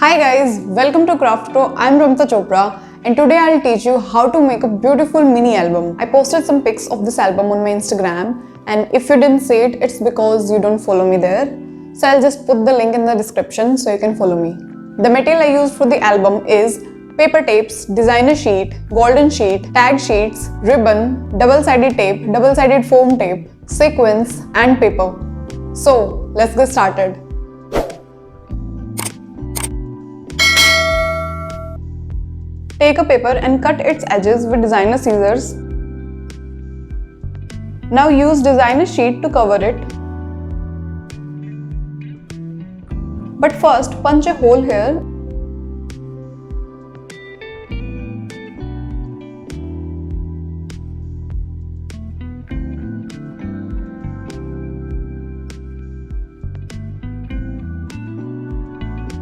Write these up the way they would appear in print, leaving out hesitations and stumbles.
Hi guys, welcome to Craft Pro. I'm Romita Chopra and today I'll teach you how to make a beautiful mini album. I posted some pics of this album on my Instagram and if you didn't see it, it's because you don't follow me there. So I'll just put the link in the description so you can follow me. The material I used for the album is paper tapes, designer sheet, golden sheet, tag sheets, ribbon, double-sided tape, double-sided foam tape, sequins and paper. So let's get started. Take a paper and cut its edges with designer scissors. Now use designer sheet to cover it. But first punch a hole here.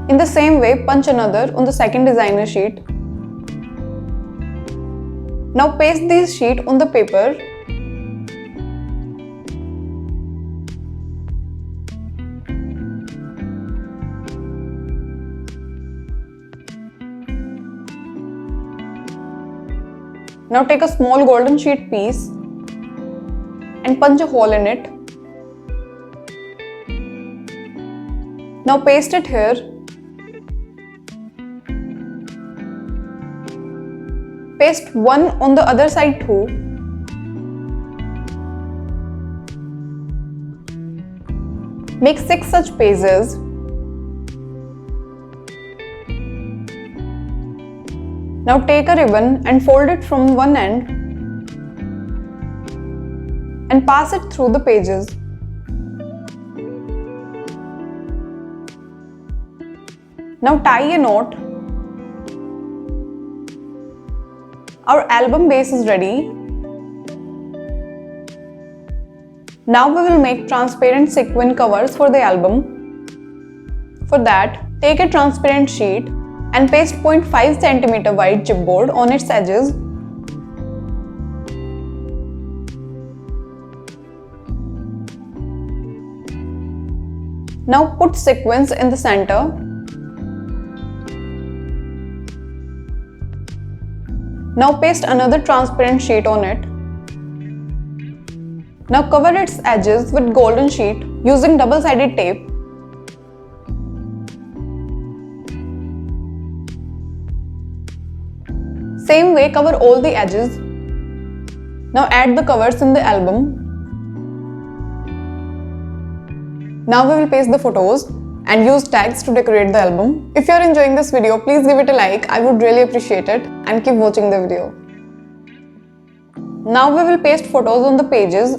In the same way, punch another on the second designer sheet. Now paste these sheets on the paper. Now take a small golden sheet piece and punch a hole in it. Now paste it here. Paste one on the other side too. Make 6 such pages. Now take a ribbon and fold it from one end and pass it through the pages. Now tie a knot. Our album base is ready. Now we will make transparent sequin covers for the album. For that, take a transparent sheet and paste 0.5 cm wide chipboard on its edges. Now put sequins in the center. Now paste another transparent sheet on it. Now cover its edges with golden sheet using double-sided tape. Same way, cover all the edges. Now add the covers in the album. Now we will paste the photos and use tags to decorate the album. If you are enjoying this video, please give it a like. I would really appreciate it and keep watching the video. Now we will paste photos on the pages.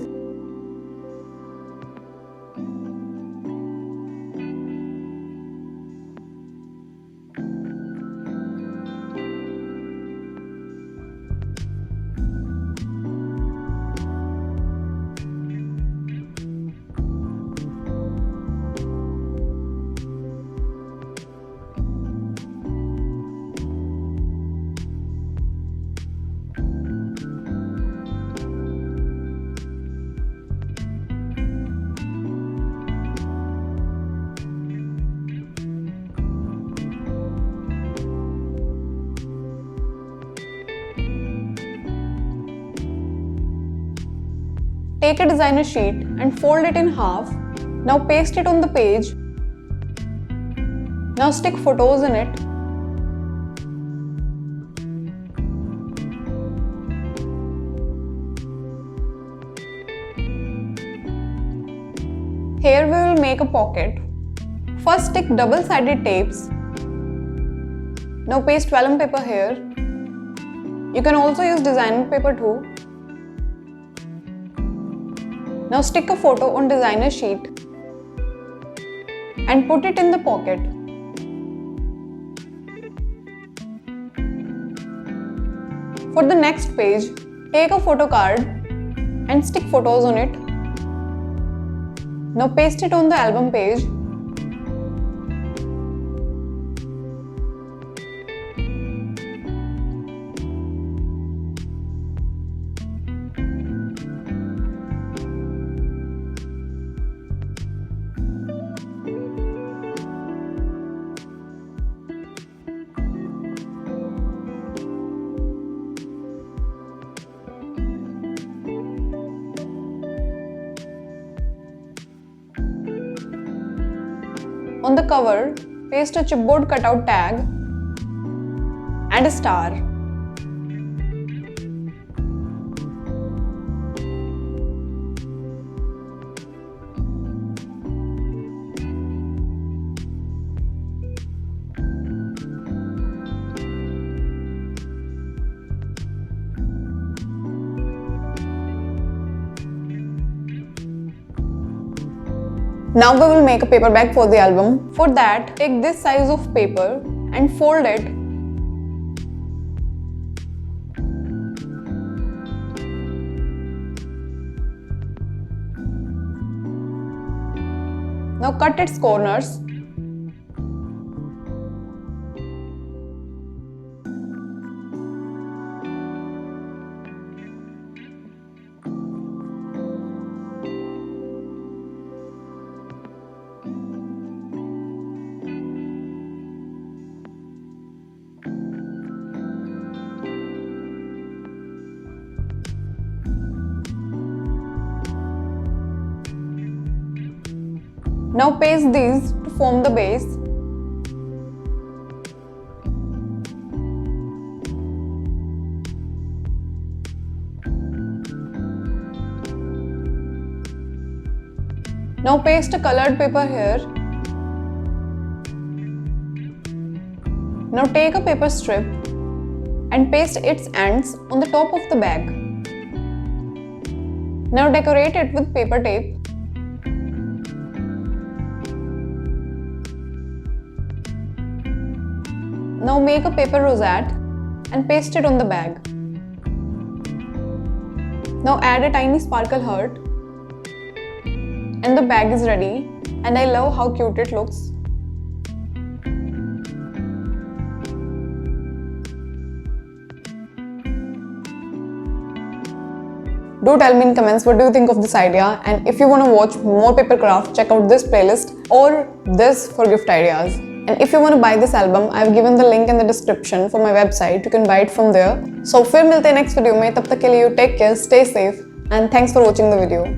Take a designer sheet and fold it in half. Now paste it on the page. Now stick photos in it. Here we will make a pocket. First stick double-sided tapes. Now paste vellum paper here. You can also use designer paper too. Now stick a photo on designer sheet and put it in the pocket. For the next page, take a photo card and stick photos on it. Now paste it on the album page. On the cover, paste a chipboard cutout tag and a star. Now we will make a paper bag for the album. For that, take this size of paper and fold it. Now cut its corners. Now paste these to form the base. Now paste a colored paper here. Now take a paper strip and paste its ends on the top of the bag. Now decorate it with paper tape. Now make a paper rosette and paste it on the bag. Now add a tiny sparkle heart and the bag is ready, and I love how cute it looks. Do tell me in comments what do you think of this idea, and if you want to watch more paper craft, check out this playlist or this for gift ideas. And if you want to buy this album, I have given the link in the description for my website. You can buy it from there. So फिर मिलते हैं next video में. तब तक के लिए you take care, stay safe, and thanks for watching the video.